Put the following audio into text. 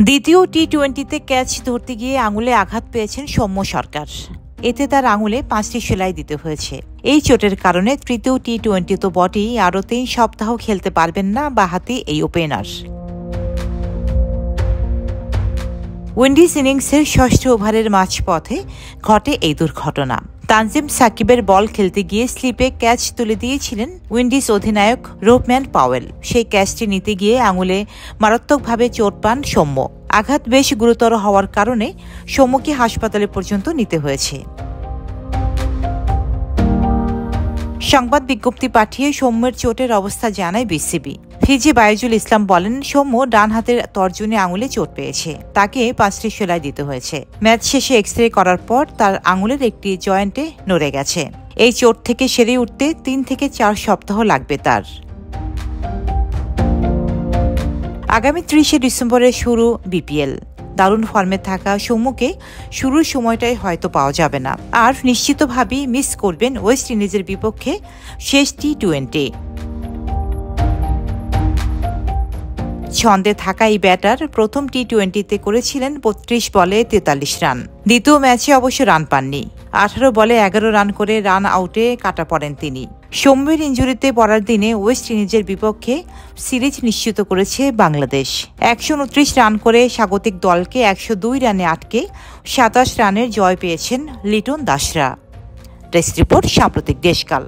দ্বিতীয় টি-20তে ক্যাচ ধরতে গিয়ে আঙুলে আঘাত পেয়েছেন সৌম্য সরকার। এতে তার আঙুলে 5টি সেলাই দিতে হয়েছে। এই চোটের কারণে তৃতীয় টি-20 তো বটেই, আরও 3 সপ্তাহ খেলতে পারবেন না বাঁহাতি এই ওপেনার। উইন্ডিজ ইনিংসের 6ষ্ঠ ওভারের মাঝপথে ঘটে এই দুর্ঘটনা। তানজিম সাকিবের বল খেলতে গিয়ে স্লিপে ক্যাচ তুলে দিয়েছিলেন উইন্ডিজ অধিনায়ক রোবম্যান পাওয়েল। সেই ক্যাচটি নিতে গিয়ে আঙুলে মারাত্মকভাবে চোট পান সৌম্য। আঘাত বেশ গুরুতর হওয়ার কারণে সৌম্যকে হাসপাতালে পর্যন্ত নিতে হয়েছে। সংবাদ বিজ্ঞপ্তি পাঠিয়ে সৌম্যের চোটের অবস্থা জানায় বিসিবি। ফিজি বাইজুল ইসলাম বলেন, সৌম্য ডান হাতের তর্জনী আঙুলে চোট পেয়েছে, তাকে 5টি সেলাই দিতে হয়েছে। ম্যাচ শেষে এক্স-রে করার পর তার আঙুলের একটি জয়েন্টে নড়ে গেছে। এই চোট থেকে সেরে উঠতে 3 থেকে 4 সপ্তাহ লাগবে তার। আগামী 30শে ডিসেম্বরে শুরু বিপিএল। দারুণ ফর্মে থাকা সৌম্যকে শুরুর সময়টাই হয়তো পাওয়া যাবে না, আর নিশ্চিতভাবেই মিস করবেন ওয়েস্ট ইন্ডিজের বিপক্ষে শেষ টি-20। ছন্দে থাকা এই ব্যাটার প্রথম টি-20তে করেছিলেন 32 বলে 43 রান। দ্বিতীয় ম্যাচে অবশ্য রান পাননি। 18 বলে 11 রান করে রান আউটে কাটা পড়েন তিনি। সৌম্যের ইনজুরিতে পড়ার দিনে ওয়েস্ট ইন্ডিজের বিপক্ষে সিরিজ নিশ্চিত করেছে বাংলাদেশ। 129 রান করে স্বাগতিক দলকে 102 রানে আটকে 27 রানের জয় পেয়েছেন লিটন দাসরা। ডেস্ক রিপোর্ট, সাম্প্রতিক দেশকাল।